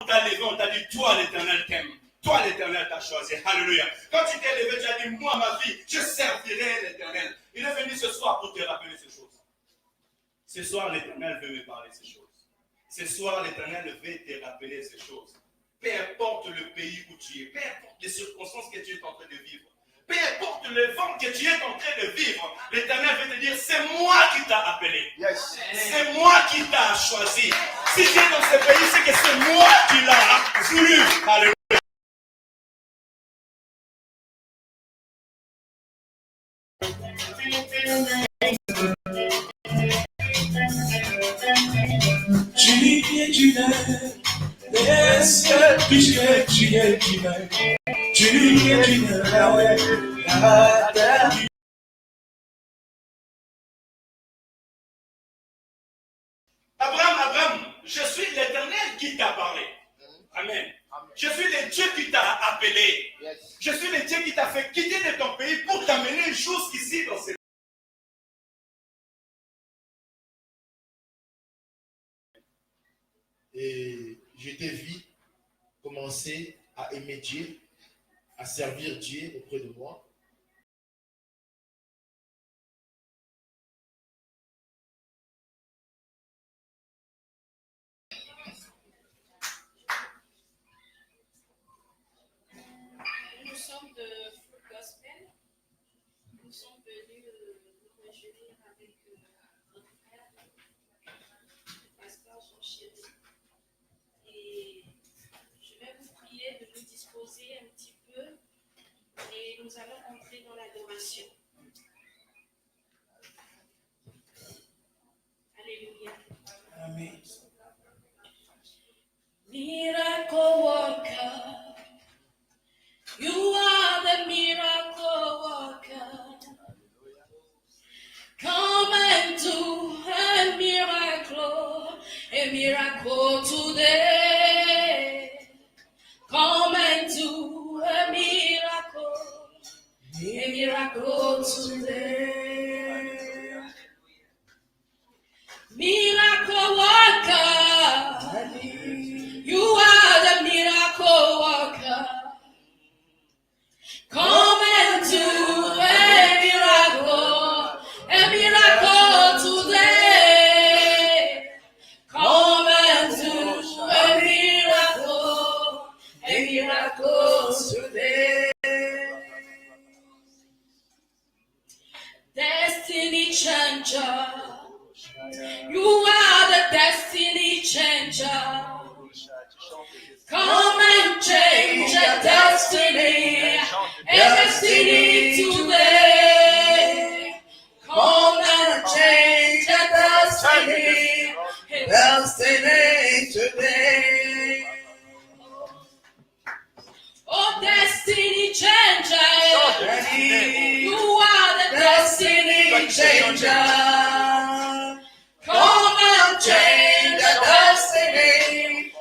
t'a levé, on t'a dit, toi l'Éternel t'aime. Toi l'Éternel t'a choisi. Alléluia. Quand tu t'es levé, tu as dit, moi ma vie, je servirai l'Éternel. Il est venu ce soir pour te rappeler ces choses. Ce soir l'Éternel veut me parler ces choses. Ce soir l'Éternel veut te rappeler ces choses. Peu importe le pays où tu es, peu importe les circonstances que tu es en train de vivre, peu importe le vent que tu es en train de vivre, l'Éternel veut te dire, c'est moi qui t'a appelé. Yes. C'est moi qui t'a choisi. Si tu es dans ce pays, c'est que c'est moi qui l'ai voulu. Alléluia. Abraham, je suis l'Éternel qui t'a parlé. Amen. Je suis le Dieu qui t'a appelé. Je suis le Dieu qui t'a fait quitter de ton pays pour t'amener une chose ici dans ce. Et je t'ai vu commencer à aimer Dieu, à servir Dieu auprès de moi. Nous sommes de Fruit Gospel. Nous sommes venus nous réjouir avec notre frère, le pasteur Jean Chéri. Et je vais vous prier de nous disposer un petit peu et nous allons entrer dans l'adoration. Alléluia. Amen. Miracle worker, you are the miracle worker. Come and do a miracle today. Come and do a miracle today. Miracle worker, you are the miracle worker. Come and do a miracle today. Come and do a miracle today. Destiny changer. You are the destiny changer. Come and change a destiny today. Come and change a destiny today. Oh, destiny changer. You are the destiny changer. Come and change a destiny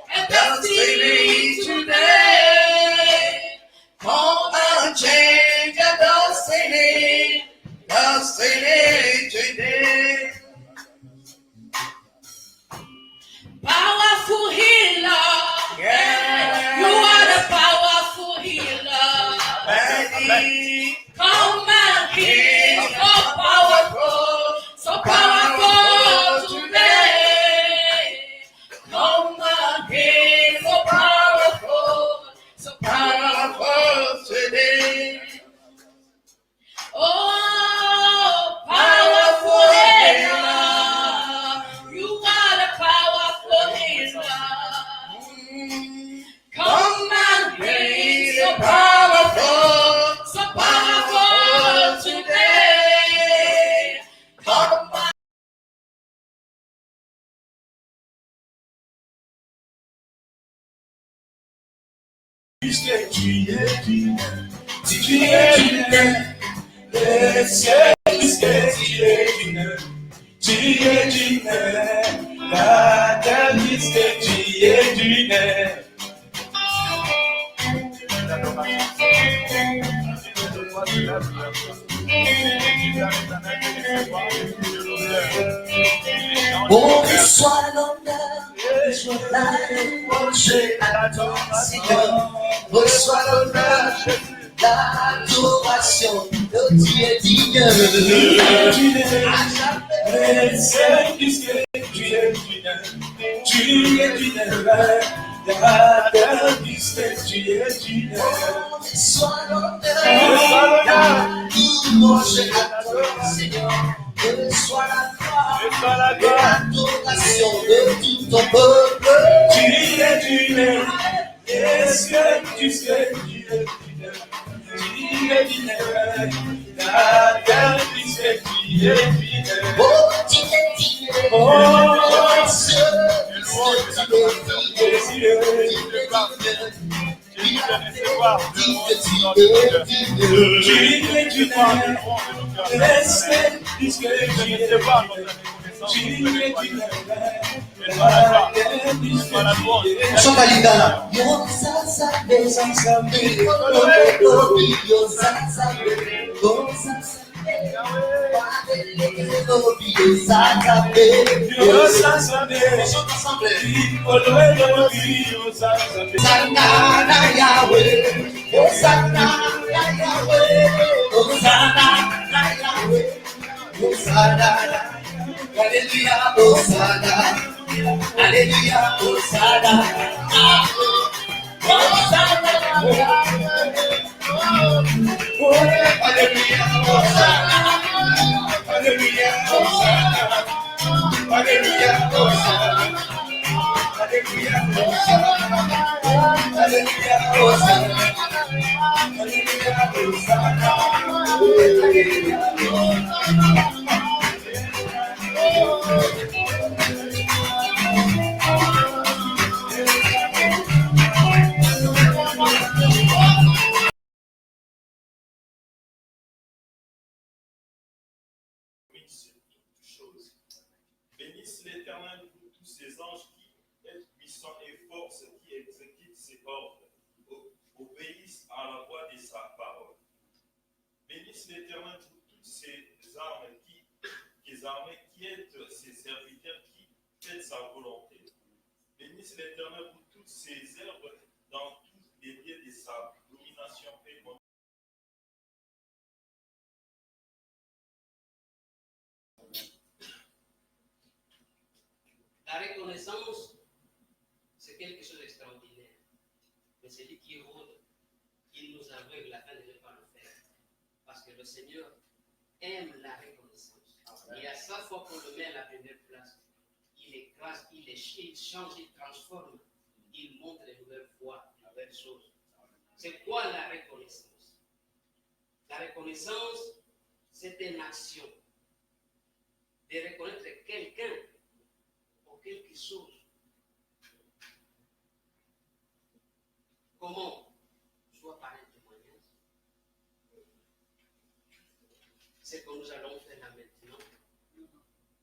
today. Come and change a destiny today. Powerful healer. Yeah. You are the powerful healer. Come and heal. So powerful today. Come and heal. So powerful today. Oh, powerful healer. You are the powerful healer. Come and heal. So powerful today. Come and Oh, reçois l'honneur, reçois la louange à ton Seigneur. Reçois l'honneur, l'adoration de Dieu digne. À jamais. C'est puisque tu es digne. Tu es digne. Puisque tu es digne. Reçois l'honneur, l'adoration à ton Seigneur. Reçois la gloire et l'adoration de tout ton peuple. Tu es digne. Est-ce que tu sais tu es digne? Tu es digne. Puisque tu es digne. Oh, tu es digne. Oh, Dieu, puisque tu es digne. Tu es Alléluia, Hosanna, Alléluia, Hosanna, Hosanna, Alléluia, Hosanna, Alléluia, Hosanna, Alléluia, Hosanna, Alléluia, Hosanna, Alléluia, Hosanna, Alléluia, Hosanna, Alléluia, Hosanna. Bénisse l'Éternel pour tous ses anges qui est puissant et force, qui exécute ses ordres, obéissent à la voix de sa parole. Bénisse l'Éternel pour toutes ses armes qui aident ses serviteurs, qui font sa volonté. Bénisse l'Éternel pour toutes ses herbes dans tous les lieux de sa domination et La reconnaissance, c'est quelque chose d'extraordinaire. Mais celui qui rôde, il nous aveugle afin de ne pas le faire. Parce que le Seigneur aime la reconnaissance. Et à chaque fois qu'on le met à la première place, il écrase, il change, il transforme, il montre de nouvelles voies, de nouvelles choses. C'est quoi la reconnaissance? La reconnaissance, c'est une action de reconnaître quelqu'un ou quelque chose. Comment? Soit par un témoignage. C'est ce que nous allons faire là maintenant.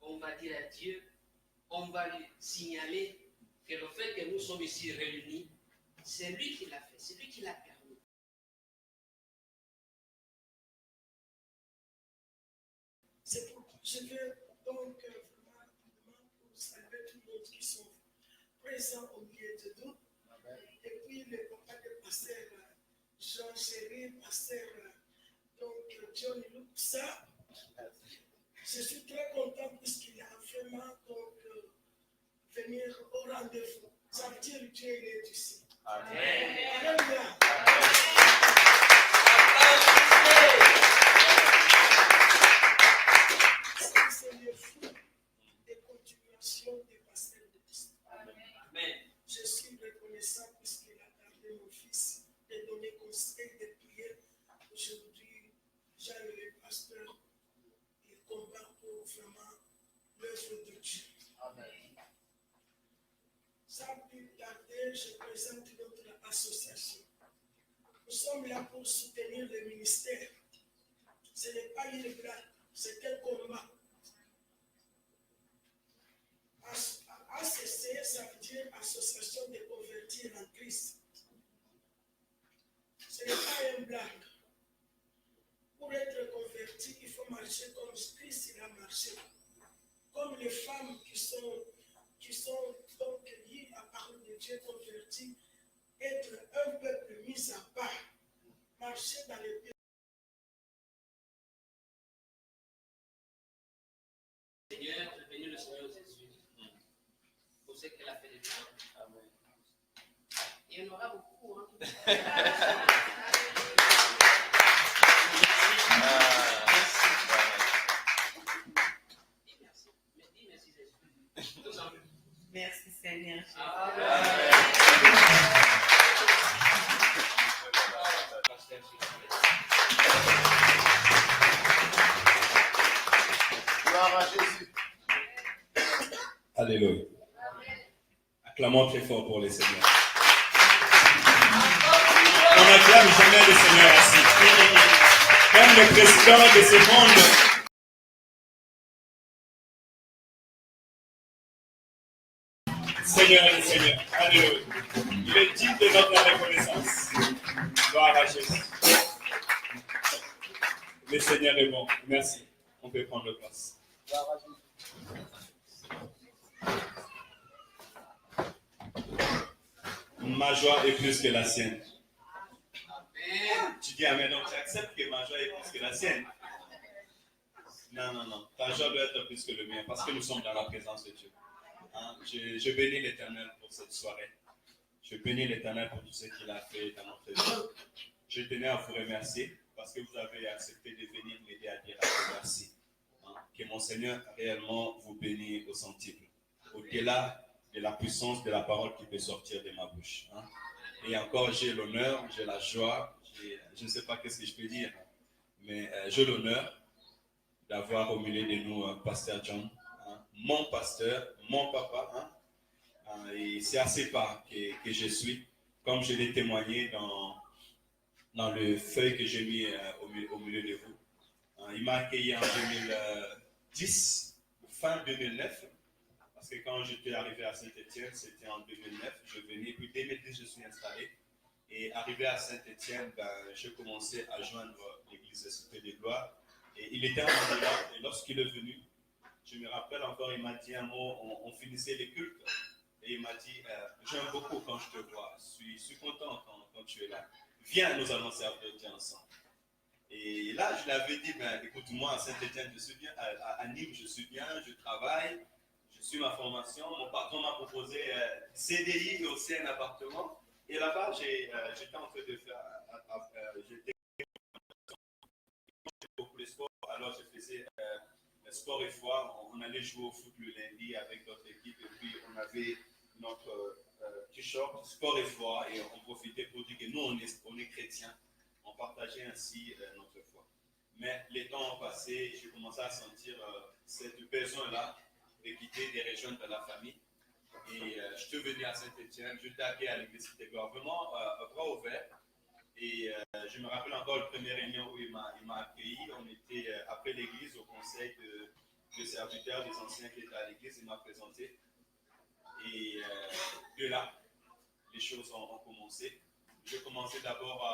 On va dire à Dieu, on va lui signaler que le fait que nous sommes ici réunis, c'est lui qui l'a fait, c'est lui qui l'a permis. C'est pourquoi je vais donc vraiment rapidement pour saluer tous les autres qui sont présents au milieu de nous. Et puis le papa de pasteur Jean Chéri, pasteur John Luxa. Je suis très content puisqu'il a vraiment donc venir au rendez-vous. Ça veut dire que Dieu est ici. Amen. Alléluia. C'est le fruit de continuation des pasteurs de Christ. Amen. Je suis reconnaissant puisqu'il a gardé mon fils de donner conseil, de prier. Aujourd'hui, Jean le pasteur, il combat pour vraiment l'œuvre de Dieu. Amen. Sans plus tarder, je présente notre association. Nous sommes là pour soutenir le ministère. Ce n'est pas une blague, c'est un combat. ACC, ça veut dire Association de convertir en Christ. Ce n'est pas une blague. Pour être converti, marcher dans les pieds. Seigneur, je bénis le Seigneur Jésus pour ce qu'elle a fait de toi. Amen. Il y en aura beaucoup. Hein. Dis merci. Mais dis merci Jésus. Tout simplement. Merci Seigneur. Pasteur, s'il vous plaît. Gloire à Jésus. Alléluia. Acclamons très fort pour les seigneurs. On n'acclame jamais le Seigneur assis. Même le président de ce monde. Seigneur et Seigneur. Alléluia. Il est digne de notre reconnaissance. Gloire à Jésus. Le Seigneur est bon. Merci. On peut prendre place. Gloire à Jésus. Ma joie est plus que la sienne. Tu dis Amen, donc tu acceptes que ma joie est plus que la sienne. Non, non, non. Ta joie doit être plus que le mien parce que nous sommes dans la présence de Dieu. Hein? Je bénis l'Éternel pour cette soirée. Je bénis l'Éternel pour tout ce qu'il a fait dans notre vie. Je tenais à vous remercier parce que vous avez accepté de venir m'aider à dire merci. Hein? Que mon Seigneur réellement vous bénisse au centuple. Au-delà de la puissance de la parole qui peut sortir de ma bouche. Hein? Et encore, j'ai l'honneur, j'ai la joie, je ne sais pas qu'est-ce que je peux dire, mais j'ai l'honneur d'avoir au milieu de nous Pasteur John, hein? Mon pasteur, mon papa. Hein? Et c'est assez pas que je suis, comme je l'ai témoigné dans le feuille que j'ai mis au milieu de vous. Hein? Il m'a accueilli en 2010, fin 2009. Parce que quand j'étais arrivé à Saint-Étienne, c'était en 2009, je venais, puis 2010, je suis installé. Et arrivé à Saint-Étienne, j'ai commencé à joindre l'église Cité des Gloires. Et il était en là, et lorsqu'il est venu, je me rappelle encore, il m'a dit un mot, on finissait les cultes. Et il m'a dit, j'aime beaucoup quand je te vois, je suis content quand tu es là. Viens, nous allons servir Dieu ensemble. Et là, je lui avais dit, écoute-moi, à Saint-Étienne, je suis bien, à Nîmes, je suis bien, je travaille. Je suis ma formation, mon patron m'a proposé CDI et aussi un appartement. Et là-bas, j'étais en train de faire, j'étais beaucoup de sport, alors je faisais sport et foi. On allait jouer au foot le lundi avec notre équipe et puis on avait notre t-shirt sport et foi et on profitait pour dire que nous, on est chrétiens. On partageait ainsi notre foi. Mais les temps ont passé, j'ai commencé à sentir cette besoin-là de quitter, de rejoindre la famille. Et je suis venu à Saint-Étienne, je t'ai accueilli à l'église de gloire, vraiment bras ouverts. Et je me rappelle encore la première réunion où il m'a accueilli. On était après l'église au conseil de serviteurs, des anciens qui étaient à l'église, il m'a présenté. Et de là, les choses ont commencé. J'ai commencé d'abord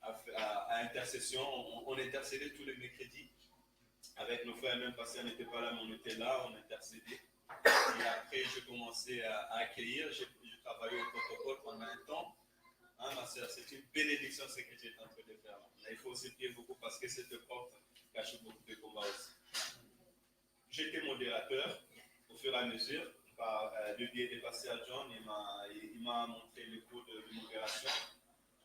à intercession. On intercédait tous les mercredis. Avec nos frères, même parce qu'on n'était pas là, mais on était là, on intercédait. Et après, j'ai commencé à accueillir. J'ai travaillé au protocole pendant un temps. Hein, ma soeur, c'est une bénédiction ce que tu es en train de faire. Là, il faut aussi prier beaucoup parce que cette porte cache beaucoup de combats aussi. J'étais modérateur au fur et à mesure. Par le biais de Pasteur John, il m'a montré le cours de modération.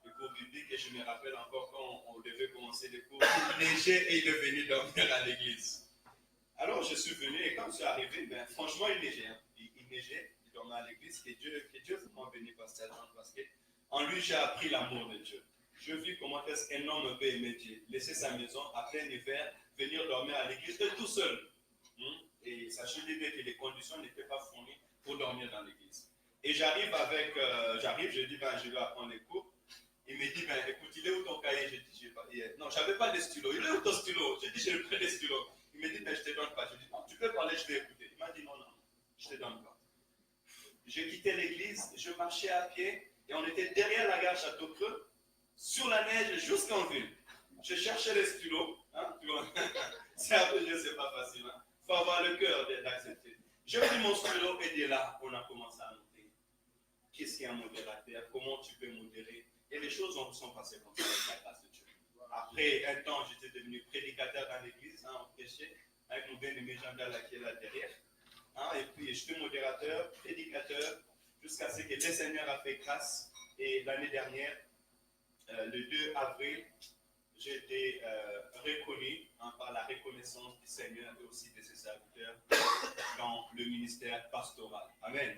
Le cours biblique, et je me rappelle encore quand on devait commencer les cours, il neigeait et il est venu dormir à l'église. Alors je suis venu et quand je suis arrivé, franchement il neigeait. Hein. Il neigeait, il dormait à l'église. Que Dieu vraiment bénisse Pasteur John parce qu'en lui j'ai appris l'amour de Dieu. Je vis comment est-ce qu'un homme peut aimer Dieu, laisser sa maison à plein hiver, venir dormir à l'église tout seul. Et sachez bien que les conditions n'étaient pas fournies pour dormir dans l'église. Et j'arrive, je dis, je vais apprendre les cours. Il me dit, écoute, il est où ton cahier? J'ai dit, non, je n'avais pas de stylo. Il est où ton stylo? J'ai dit, j'ai pris des stylos. Il me dit, je ne te donne pas. Je dis, non, tu peux parler, je vais écouter. Il m'a dit, non, je ne te donne pas. J'ai quitté l'église, je marchais à pied et on était derrière la gare Château-Creux, sur la neige jusqu'en ville. Je cherchais les stylos. Hein, c'est un peu, c'est pas facile. Il faut avoir le cœur d'accepter. J'ai pris mon stylo et de là, on a commencé à noter. Qu'est-ce qu'un modérateur? Comment tu peux modérer? Et les choses sont passées comme ça avec la grâce de Dieu. après un temps, j'étais devenu prédicateur dans l'église, on prêchait avec mon bien-aimé Jean-Dal qui est là derrière. Et puis, j'étais modérateur, prédicateur, jusqu'à ce que le Seigneur a fait grâce. Et l'année dernière, le 2 avril, j'ai été reconnu par la reconnaissance du Seigneur et aussi de ses serviteurs dans le ministère pastoral. Amen.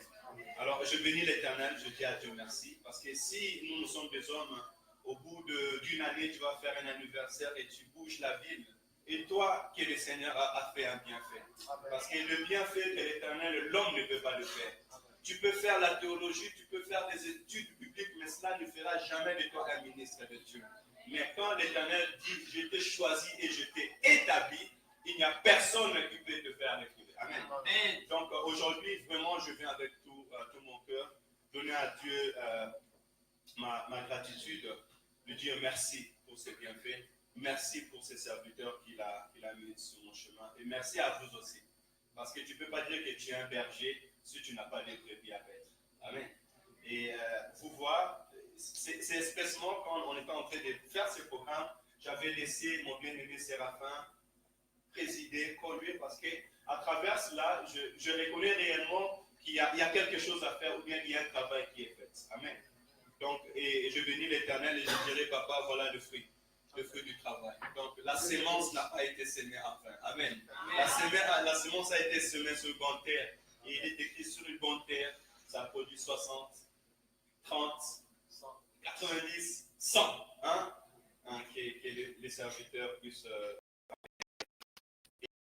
Alors, je bénis l'Éternel, je dis à Dieu merci, parce que si nous sommes des hommes, au bout d'une année, tu vas faire un anniversaire et tu bouges la ville, et toi, que le Seigneur a fait un bienfait. Parce que le bienfait de l'Éternel, l'homme ne peut pas le faire. Tu peux faire la théologie, tu peux faire des études bibliques, mais cela ne fera jamais de toi un ministre de Dieu. Mais quand l'Éternel dit, je t'ai choisi et je t'ai établi, il n'y a personne qui peut te faire reculer. Amen. Amen. Donc aujourd'hui, vraiment, je viens avec tout mon cœur donner à Dieu ma gratitude, lui dire merci pour ses bienfaits, merci pour ses serviteurs qu'il a mis sur mon chemin, et merci à vous aussi. Parce que tu ne peux pas dire que tu es un berger si tu n'as pas de brebis à paître. Amen. Et vous voir, c'est espècement quand on était en train de faire ce programme, j'avais laissé mon bien-aimé Séraphin présider, conduire, parce qu'à travers cela, je reconnais réellement qu'il y a quelque chose à faire, ou bien il y a un travail qui est fait. Amen. Donc, et je bénis l'Éternel et je dirai, papa, voilà le fruit du travail. Donc, la sémence n'a pas été semée enfin. Amen. La sémence a été semée sur une bonne terre. Et il est écrit sur une bonne terre, ça produit 60, 30, 90, 100. Que les serviteurs puissent...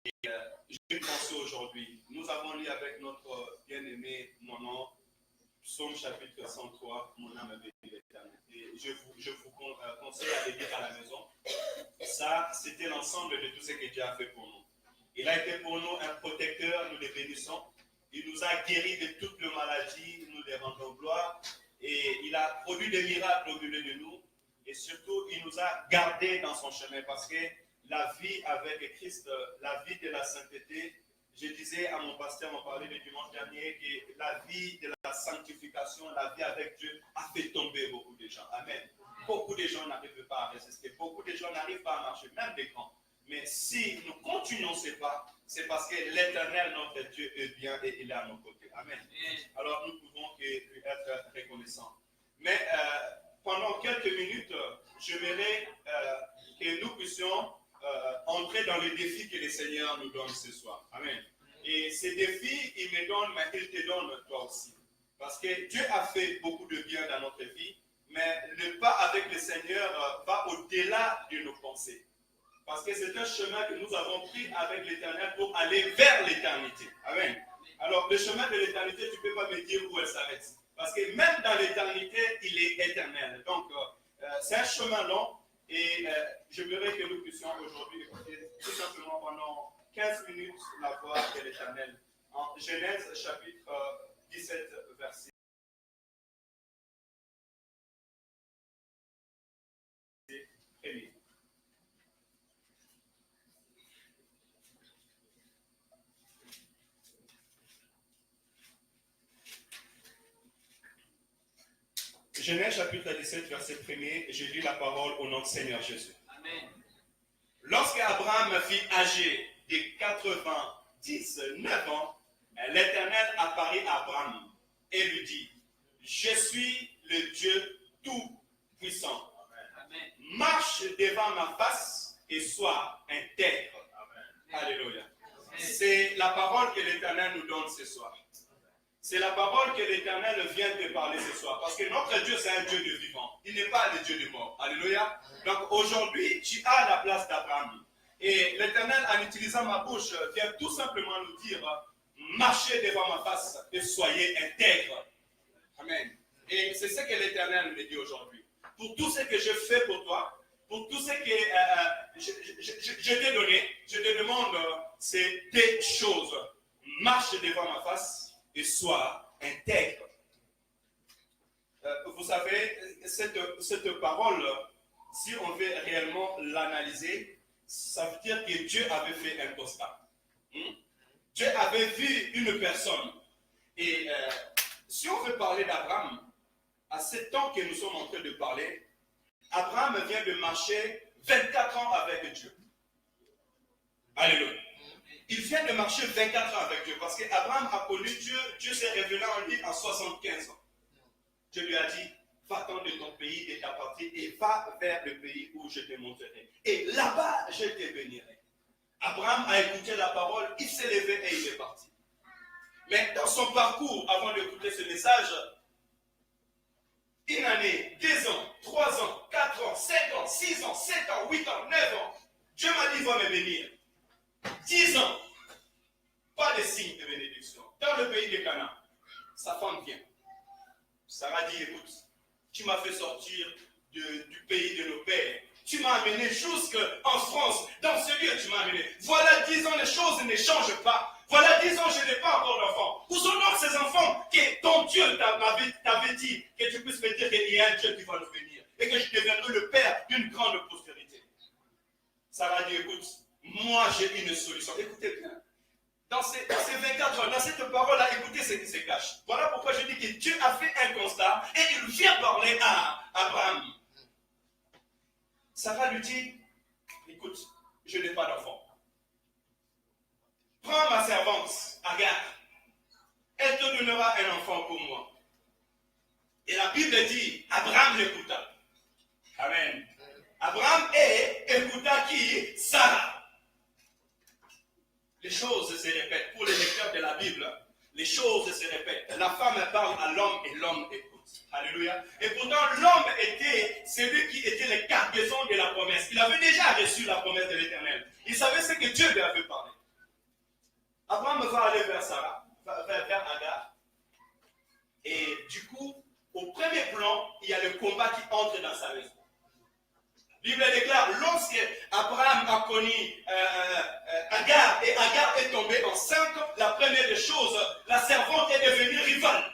je vais penser aujourd'hui. Nous avons lu avec notre bien-aimé Maman, Psaume chapitre 103, mon âme bénit l'Éternel. Et je vous conseille à le lire à la maison. Ça, c'était l'ensemble de tout ce que Dieu a fait pour nous. Il a été pour nous un protecteur, nous le bénissons. Il nous a guéris de toutes les maladies, nous les rendons gloire. Et il a produit des miracles au milieu de nous. Et surtout, il nous a gardés dans son chemin. Parce que la vie avec Christ, la vie de la sainteté, je disais à mon pasteur, on parlait le dimanche dernier, que la vie de la sanctification, la vie avec Dieu a fait tomber beaucoup de gens. Amen. Beaucoup de gens n'arrivent pas à résister. Beaucoup de gens n'arrivent pas à marcher, même des grands. Mais si nous continuons ces pas, c'est parce que l'Éternel, notre Dieu, est bien et il est à nos côtés. Amen. Alors nous pouvons être reconnaissants. Mais pendant quelques minutes, j'aimerais que nous puissions entrer dans les défis que le Seigneur nous donne ce soir. Amen. Et ces défis, il me donne, mais il te donne toi aussi. Parce que Dieu a fait beaucoup de bien dans notre vie, mais le pas avec le Seigneur va au-delà de nos pensées. Parce que c'est un chemin que nous avons pris avec l'Éternel pour aller vers l'éternité. Amen. Alors, le chemin de l'éternité, tu ne peux pas me dire où elle s'arrête. Parce que même dans l'éternité, il est éternel. Donc, c'est un chemin long. Et j'aimerais que nous puissions aujourd'hui écouter tout simplement pendant 15 minutes la voix de l'Éternel. En Genèse chapitre 17, verset 1er. Genèse chapitre 17, verset 1er, je lis la parole au nom du Seigneur Jésus. Amen. Lorsque Abraham fut âgé de 99 ans, l'Éternel apparut à Abraham et lui dit, je suis le Dieu tout-puissant. Amen. Marche devant ma face et sois intègre. Amen. Alléluia. C'est la parole que l'Éternel nous donne ce soir. C'est la parole que l'Éternel vient de parler ce soir. Parce que notre Dieu, c'est un Dieu de vivant. Il n'est pas le Dieu de mort. Alléluia. Donc aujourd'hui, tu as la place d'Abraham. Et l'Éternel, en utilisant ma bouche, vient tout simplement nous dire, marchez devant ma face et soyez intègres. Amen. Et c'est ce que l'Éternel me dit aujourd'hui. Pour tout ce que je fais pour toi, pour tout ce que je t'ai donné, je te demande ces deux choses. Marche devant ma face et sois intègre. Vous savez, cette parole, si on veut réellement l'analyser, ça veut dire que Dieu avait fait un constat. Dieu avait vu une personne. Et si on veut parler d'Abraham, à ce temps que nous sommes en train de parler, Abraham vient de marcher 24 ans avec Dieu. Alléluia. Il vient de marcher 24 ans avec Dieu parce qu'Abraham a connu Dieu. Dieu s'est révélé en lui en 75 ans. Dieu lui a dit, va-t'en de ton pays et ta patrie et va vers le pays où je te montrerai. Et là-bas, je te bénirai. Abraham a écouté la parole, il s'est levé et il est parti. Mais dans son parcours, avant d'écouter ce message, une année, 2 ans, 3 ans, 4 ans, 5 ans, 6 ans, 7 ans, 8 ans, 9 ans, Dieu m'a dit, va me bénir. 10 ans, pas de signe de bénédiction. Dans le pays de Canaan, sa femme vient. Sarah dit, écoute, tu m'as fait sortir du pays de nos pères. Tu m'as amené jusqu'en France, dans ce lieu tu m'as amené. Voilà 10 ans, les choses ne changent pas. Voilà 10 ans, je n'ai pas encore d'enfants. Où sont donc ces enfants que ton Dieu t'avait dit que tu puisses me dire qu'il y a un Dieu qui va nous bénir et que je deviendrai le père d'une grande postérité. Sarah dit, écoute, moi j'ai une solution. Écoutez bien. Dans ces 24 ans, dans cette parole-là, écoutez ce qui se cache. Voilà pourquoi je dis que Dieu a fait un constat et il vient parler à Abraham. Sarah lui dit, écoute, je n'ai pas d'enfant. Prends ma servante, Agar. Elle te donnera un enfant pour moi. Et la Bible dit, Abraham l'écouta. Amen. Abraham écouta qui? Sarah. Les choses se répètent. Pour les lecteurs de la Bible, les choses se répètent. La femme parle à l'homme et l'homme écoute. Alléluia. Et pourtant, l'homme était celui qui était le cargaison de la promesse. Il avait déjà reçu la promesse de l'Éternel. Il savait ce que Dieu lui avait parlé. Abraham va aller vers Sarah, vers Agar. Et du coup, au premier plan, il y a le combat qui entre dans sa maison. La Bible déclare, lorsque Abraham a connu Agar et Agar est tombée enceinte, la première des choses, la servante est devenue rivale.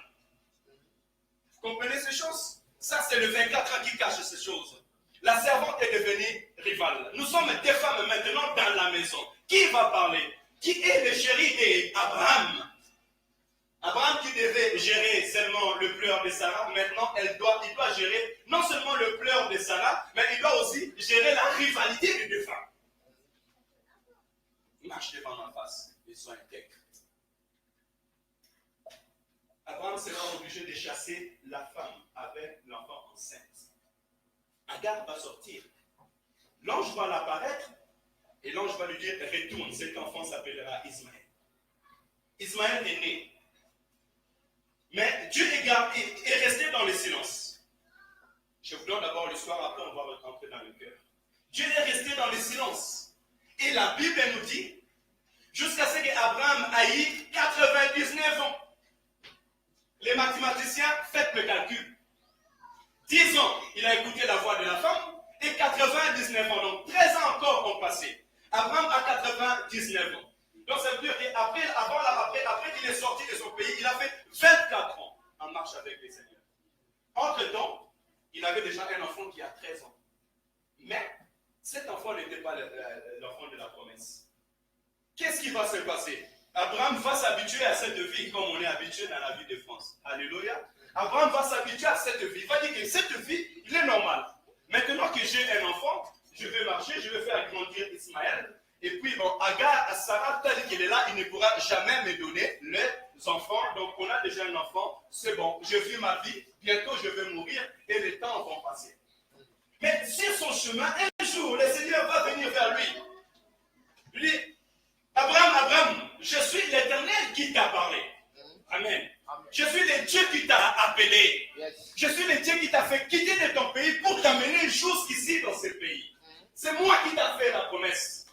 Vous comprenez ces choses? Ça, c'est le 24 ans qui cache ces choses. La servante est devenue rivale. Nous sommes des femmes maintenant dans la maison. Qui va parler? Qui est le chéri d'Abraham? Abraham qui devait gérer seulement le pleur de Sarah, maintenant il doit gérer non seulement le pleur de Sarah, mais il doit aussi gérer la rivalité des deux femmes. Marche devant ma face et sois intègre. Abraham sera obligé de chasser la femme avec l'enfant enceinte. Agar va sortir. L'ange va l'apparaître et l'ange va lui dire, retourne, cet enfant s'appellera Ismaël. Ismaël est né. Mais Dieu est resté dans le silence. Je vous donne d'abord l'histoire, après on va rentrer dans le cœur. Dieu est resté dans le silence. Et la Bible nous dit, jusqu'à ce qu'Abraham ait 99 ans. Les mathématiciens, faites le calcul. 10 ans, il a écouté la voix de la femme, et 99 ans, donc 13 ans encore ont passé. Abraham a 99 ans. Donc ça veut dire qu'après qu'il est sorti de son pays, il a fait 24 ans en marche avec les Seigneurs. Entre-temps, il avait déjà un enfant qui a 13 ans. Mais cet enfant n'était pas l'enfant de la promesse. Qu'est-ce qui va se passer? Abraham va s'habituer à cette vie comme on est habitué dans la vie de France. Alléluia. Abraham va s'habituer à cette vie. Il va dire que cette vie, il est normal. Maintenant que j'ai un enfant, je vais marcher, je vais faire grandir Ismaël. Et puis, bon, Agar, Sarah, tel qu'il est là, il ne pourra jamais me donner les enfants. Donc, on a déjà un enfant, c'est bon, je vis ma vie, bientôt je vais mourir et les temps vont passer. Mais sur son chemin, un jour, le Seigneur va venir vers lui. Il dit, Abraham, je suis l'Éternel qui t'a parlé. Amen. Je suis le Dieu qui t'a appelé. Je suis le Dieu qui t'a fait quitter de ton pays pour t'amener jusqu'ici dans ce pays. C'est moi qui t'a fait la promesse.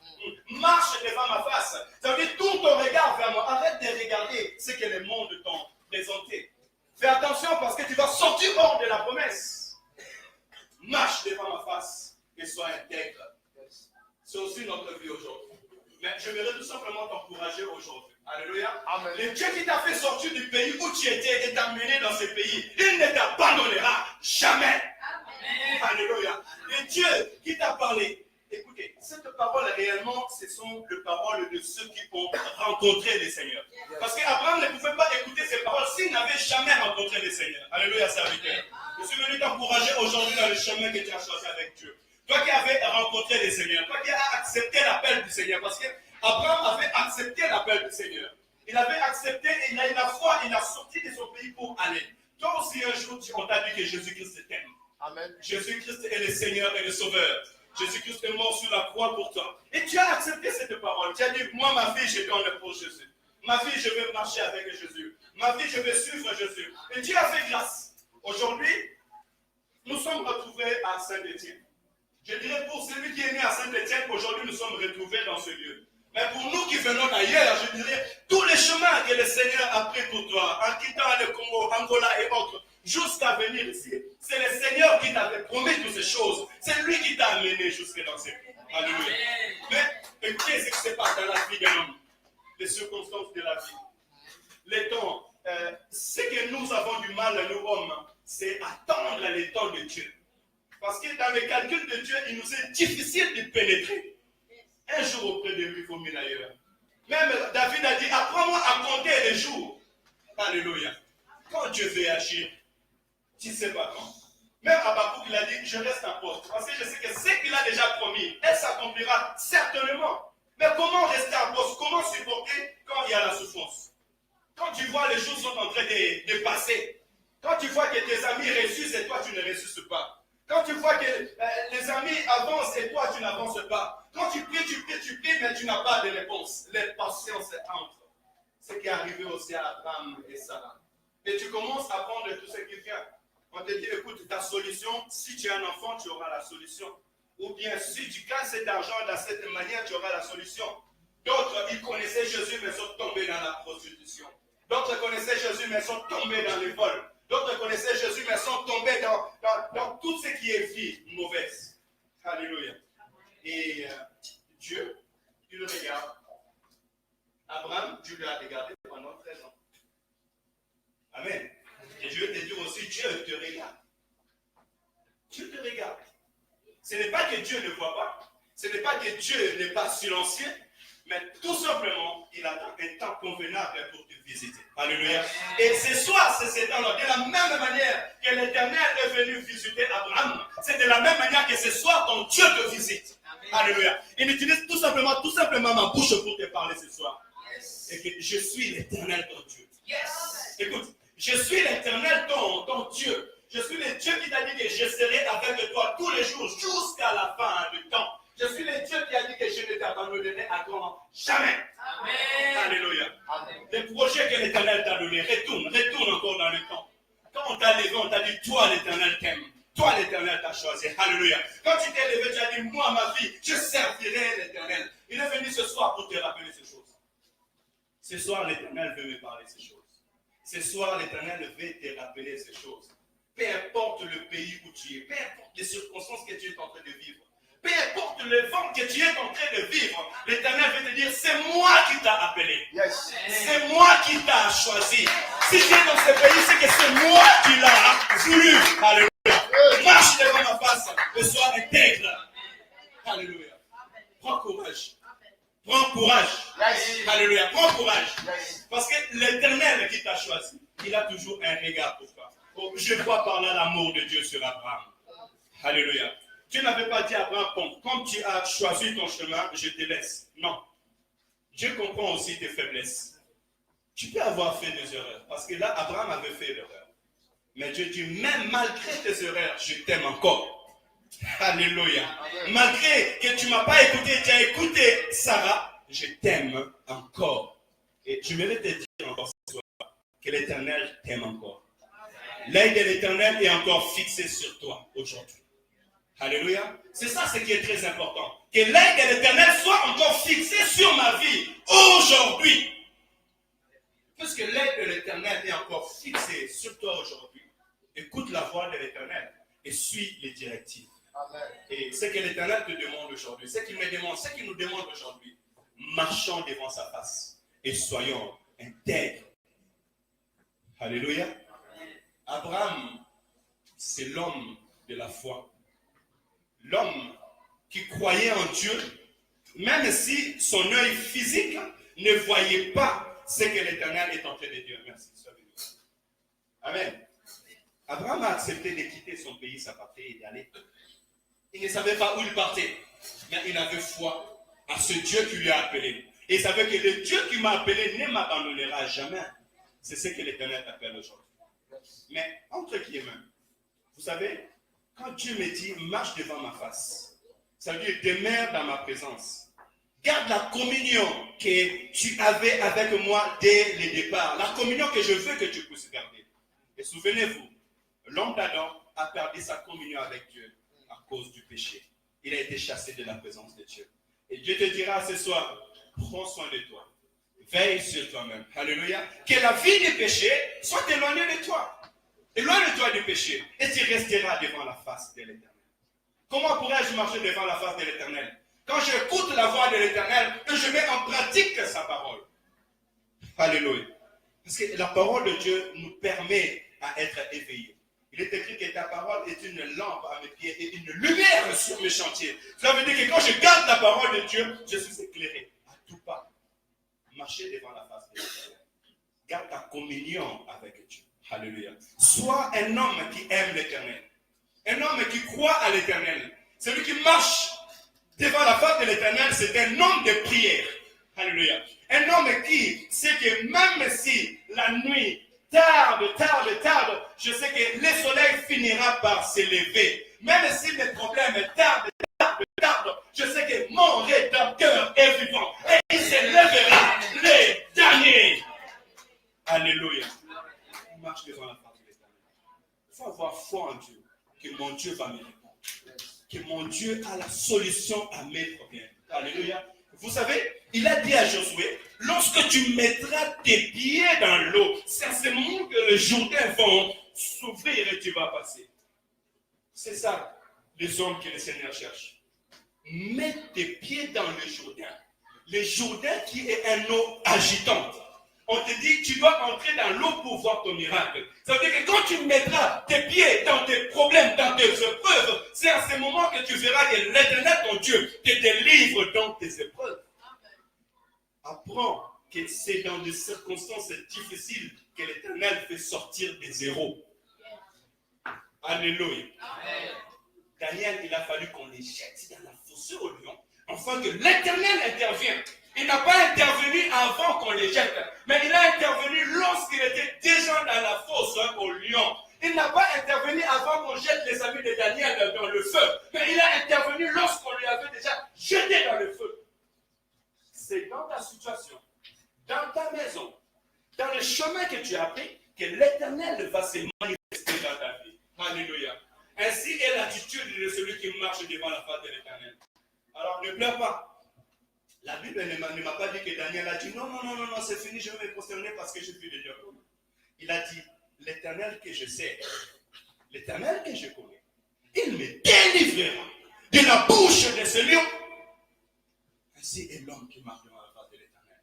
Marche devant ma face. Ça veut dire, tourne ton regard vers moi. Arrête de regarder ce que le monde t'ont présenté. Fais attention parce que tu vas sortir hors de la promesse. Marche devant ma face et sois intègre. C'est aussi notre vie aujourd'hui. Mais je voudrais tout simplement t'encourager aujourd'hui. Alléluia. Amen. Le Dieu qui t'a fait sortir du pays où tu étais et t'a mené dans ce pays, il ne t'abandonnera jamais. Amen. Alléluia. Le Dieu qui t'a parlé. Écoutez, cette parole réellement, ce sont les paroles de ceux qui ont rencontré le Seigneur. Parce qu'Abraham ne pouvait pas écouter ces paroles s'il n'avait jamais rencontré le Seigneur. Alléluia, serviteur. Je suis venu t'encourager aujourd'hui dans le chemin que tu as choisi avec Dieu. Toi qui avais rencontré le Seigneur, toi qui as accepté l'appel du Seigneur, parce qu'Abraham avait accepté l'appel du Seigneur. Il avait accepté, il a eu la foi, il a sorti de son pays pour aller. Toi aussi un jour, on t'a dit que Jésus-Christ t'aime. Amen. Jésus-Christ est le Seigneur et le Sauveur. Jésus-Christ est mort sur la croix pour toi. Et tu as accepté cette parole. Tu as dit, moi ma vie, je donne pour Jésus. Ma vie, je veux marcher avec Jésus. Ma vie, je veux suivre Jésus. Et Dieu a fait grâce. Aujourd'hui, nous sommes retrouvés à Saint-Étienne. Je dirais pour celui qui est né à Saint-Étienne, aujourd'hui nous sommes retrouvés dans ce lieu. Mais pour nous qui venons d'ailleurs, je dirais, tous les chemins que le Seigneur a pris pour toi, en quittant le Congo, Angola et autres, jusqu'à venir ici, c'est le Seigneur qui t'avait promis toutes ces choses. C'est lui qui t'a amené jusque dans ces lieux. Alléluia. Mais qu'est-ce qui se passe dans la vie d'un homme? Les circonstances de la vie. Les temps. Ce que nous avons du mal, nous hommes, c'est attendre les temps de Dieu. Parce que dans le calcul de Dieu, il nous est difficile de pénétrer. Un jour auprès de lui, il faut mille ailleurs. Même David a dit, apprends-moi à compter les jours. Alléluia. Quand Dieu veut agir, tu ne sais pas quand. Même Habakkuk, il a dit, je reste en poste. Parce que je sais que ce qu'il a déjà promis, elle s'accomplira certainement. Mais comment rester en poste? Comment supporter quand il y a la souffrance? Quand tu vois les choses sont en train de passer. Quand tu vois que tes amis réussissent et toi tu ne réussis pas. Quand tu vois que les amis avancent et toi tu n'avances pas. Quand tu pries, mais tu n'as pas de réponse. L'impatience entre. Ce qui est arrivé aussi à Abraham et Sarah. Et tu commences à prendre tout ce qui vient. On te dit, écoute, ta solution, si tu as un enfant, tu auras la solution. Ou bien, si tu gagnes cet argent dans cette manière, tu auras la solution. D'autres, ils connaissaient Jésus, mais sont tombés dans la prostitution. D'autres connaissaient Jésus, mais sont tombés dans les vols. D'autres connaissaient Jésus, mais sont tombés dans tout ce qui est vie mauvaise. Alléluia. Et Dieu, il le regarde. Abraham, Dieu lui a regardé pendant 13 ans. Amen. Et je vais te dire aussi, Dieu te regarde. Dieu te regarde. Ce n'est pas que Dieu ne voit pas. Ce n'est pas que Dieu n'est pas silencieux. Mais tout simplement, il attend un temps convenable pour te visiter. Alléluia. Et ce soir, c'est cet temps-là. De la même manière que l'Éternel est venu visiter Abraham, c'est de la même manière que ce soir, ton Dieu te visite. Alléluia. Il utilise tout simplement ma bouche pour te parler ce soir. Et que je suis l'Éternel, ton Dieu. Écoute, je suis l'Éternel, ton Dieu. Je suis le Dieu qui t'a dit que je serai avec toi tous les jours jusqu'à la fin du temps. Je suis le Dieu qui a dit que je ne t'abandonnerai à toi jamais. Amen. Alléluia. Amen. Les projets que l'Éternel t'a donnés, retourne encore dans le temps. Quand on t'a levé, on t'a dit, toi l'Éternel t'aime. Toi l'Éternel t'a choisi. Alléluia. Quand tu t'es levé, tu as dit, moi ma vie, je servirai l'Éternel. Il est venu ce soir pour te rappeler ces choses. Ce soir, l'Éternel veut me parler ces choses. Ce soir, l'Éternel veut te rappeler ces choses. Peu importe le pays où tu es, peu importe les circonstances que tu es en train de vivre, peu importe le vent que tu es en train de vivre, l'Éternel veut te dire, c'est moi qui t'a appelé. Yes. C'est moi qui t'a choisi. Si tu es dans ce pays, c'est que c'est moi qui l'ai voulu. Alléluia. Marche devant ma face et sois intègre. Alléluia. Prends courage. Prends courage. Yes. Alléluia. Prends courage. Yes. Parce que l'Éternel qui t'a choisi, il a toujours un regard pour toi. Oh, je vois par là l'amour de Dieu sur Abraham. Alléluia. Tu n'avais pas dit à Abraham, bon, comme tu as choisi ton chemin, je te laisse. Non. Dieu comprend aussi tes faiblesses. Tu peux avoir fait des erreurs. Parce que là, Abraham avait fait l'erreur. Mais Dieu dit, même malgré tes erreurs, je t'aime encore. Alléluia. Amen. Malgré que tu ne m'as pas écouté, tu as écouté Sarah, je t'aime encore. Et je voulais te dire encore ce soir que l'Éternel t'aime encore. L'œil de l'Éternel est encore fixé sur toi aujourd'hui. Alléluia. C'est ça ce qui est très important. Que l'œil de l'Éternel soit encore fixé sur ma vie aujourd'hui. Puisque l'œil de l'Éternel est encore fixé sur toi aujourd'hui, écoute la voix de l'Éternel et suis les directives. Amen. Et ce que l'Éternel te demande aujourd'hui, ce qu'il me demande, ce qu'il nous demande aujourd'hui, marchons devant sa face et soyons intègres. Alléluia. Abraham, c'est l'homme de la foi. L'homme qui croyait en Dieu, même si son œil physique ne voyait pas ce que l'Éternel est en train de dire. Merci. Amen. Abraham a accepté de quitter son pays, sa patrie et d'aller Il ne savait pas où il partait. Mais il avait foi à ce Dieu qui lui a appelé. Et il savait que le Dieu qui m'a appelé ne m'abandonnera jamais. C'est ce que l'Éternel appelle aujourd'hui. Mais entre guillemets, vous savez, quand Dieu me dit marche devant ma face, ça veut dire demeure dans ma présence. Garde la communion que tu avais avec moi dès le départ. La communion que je veux que tu puisses garder. Et souvenez-vous, l'homme d'Adam a perdu sa communion avec Dieu à cause du péché. Il a été chassé de la présence de Dieu. Et Dieu te dira ce soir, prends soin de toi. Veille sur toi-même. Alléluia. Que la vie du péché soit éloignée de toi. Éloigne-toi du péché et tu resteras devant la face de l'Éternel. Comment pourrais-je marcher devant la face de l'Éternel? Quand j'écoute la voix de l'Éternel et je mets en pratique sa parole. Alléluia. Parce que la parole de Dieu nous permet à être éveillés. Il est écrit que ta parole est une lampe à mes pieds et une lumière sur mes chantiers. Cela veut dire que quand je garde la parole de Dieu, je suis éclairé à tout pas. Marcher devant la face de l'Éternel. Garde ta communion avec Dieu. Alléluia. Sois un homme qui aime l'Éternel. Un homme qui croit à l'Éternel. Celui qui marche devant la face de l'Éternel, c'est un homme de prière. Alléluia. Un homme qui sait que même si la nuit tarde, je sais que le soleil finira par s'élever. Même si mes problèmes tardent, je sais que mon Rédempteur est vivant. Et il s'élèvera les derniers. Alléluia. Marche devant la face de l'Éternel. Il faut avoir foi en Dieu, que mon Dieu va me répondre, que mon Dieu a la solution à mes problèmes. Alléluia. Vous savez, il a dit à Josué, lorsque tu mettras tes pieds dans l'eau, c'est à ce moment que les Jourdains vont s'ouvrir et tu vas passer. C'est ça, les hommes que le Seigneur cherche. Mets tes pieds dans le Jourdain. Le Jourdain qui est une eau agitante. On te dit, tu dois entrer dans l'eau pour voir ton miracle. Ça veut dire que quand tu mettras tes pieds dans tes problèmes, dans tes épreuves, c'est à ce moment que tu verras que l'Éternel, ton Dieu, te délivre dans tes épreuves. Apprends que c'est dans des circonstances difficiles que l'Éternel fait sortir des héros. Alléluia. Daniel, il a fallu qu'on les jette dans la fossée au lion, afin que l'Éternel intervienne. Il n'a pas intervenu avant qu'on les jette, mais il a intervenu lorsqu'il était déjà dans la fosse au lion. Il n'a pas intervenu avant qu'on jette les amis de Daniel dans le feu, mais il a intervenu lorsqu'on lui avait déjà jeté dans le feu. C'est dans ta situation, dans ta maison, dans le chemin que tu as pris, que l'Éternel va se manifester dans ta vie. Alléluia. Ainsi est l'attitude de celui qui marche devant la face de l'Éternel. Alors ne pleure pas. La Bible ne m'a pas dit que Daniel a dit non, c'est fini, je vais me prosterner parce que je suis le lion. Il a dit, l'Éternel que je sais, l'Éternel que je connais, il me délivrera de la bouche de ce lion. Ainsi est l'homme qui marche devant la face de l'Éternel.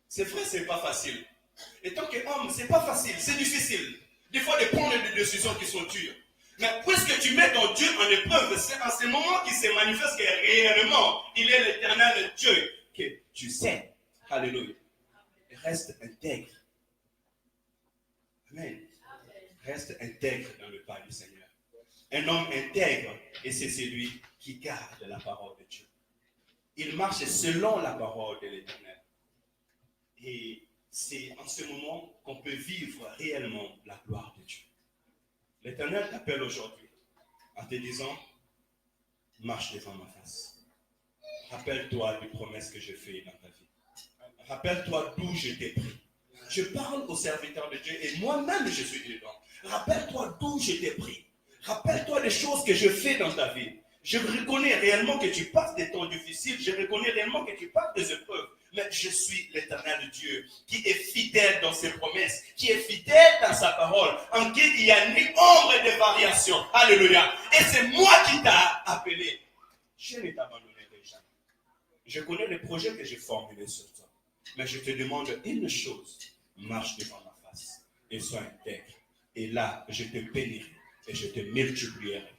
C'est vrai, c'est pas facile. Et tant qu'homme, c'est pas facile, c'est difficile. Des fois, de prendre des décisions qui sont dures. Mais puisque tu mets ton Dieu en épreuve, c'est en ce moment qu'il se manifeste que réellement, il est l'Éternel Dieu que tu sais. Alléluia. Reste intègre. Amen. Reste intègre dans le pas du Seigneur. Un homme intègre, et c'est celui qui garde la parole de Dieu. Il marche selon la parole de l'Éternel. Et c'est en ce moment qu'on peut vivre réellement la gloire de Dieu. L'Éternel t'appelle aujourd'hui en te disant, marche devant ma face. Rappelle-toi des promesses que je fais dans ta vie. Rappelle-toi d'où je t'ai pris. Je parle aux serviteurs de Dieu et moi-même je suis dedans. Rappelle-toi d'où je t'ai pris. Rappelle-toi des choses que je fais dans ta vie. Je reconnais réellement que tu passes des temps difficiles. Je reconnais réellement que tu passes des épreuves. Mais je suis l'Éternel Dieu qui est fidèle dans ses promesses, qui est fidèle dans sa parole, en qui il n'y a ni ombre de variation. Alléluia. Et c'est moi qui t'a appelé. Je ne t'abandonnerai jamais. Je connais les projets que j'ai formulés sur toi. Mais je te demande une chose. Marche devant ma face et sois intègre. Et là, je te bénirai et je te multiplierai.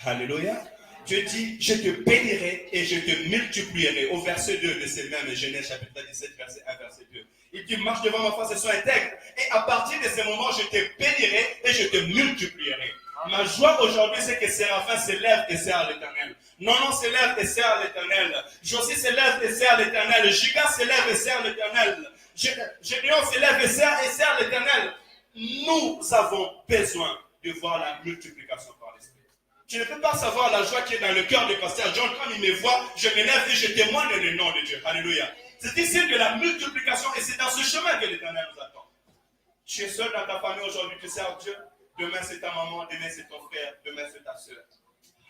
Alléluia. Dieu dit, je te bénirai et je te multiplierai. Au verset 2 de ces mêmes Genèse chapitre 17, verset 1, verset 2. Il dit, marche devant ma face et sois intègre. Et à partir de ce moment, je te bénirai et je te multiplierai. Ma joie aujourd'hui, c'est que Séraphin s'élève et sert l'Éternel. Non, s'élève et sert l'Éternel. Josie s'élève et sert l'Éternel. Giga s'élève et sert l'Éternel. Gédéon s'élève et sert l'Éternel. Nous avons besoin de voir la multiplication par l'Esprit. Tu ne peux pas savoir la joie qui est dans le cœur du pasteur John. Quand il me voit, je m'élève et je témoigne le nom de Dieu. Alléluia. C'est ici de la multiplication et c'est dans ce chemin que l'Éternel nous attend. Tu es seul dans ta famille aujourd'hui, tu sers Dieu. Demain c'est ta maman, demain c'est ton frère, demain c'est ta soeur.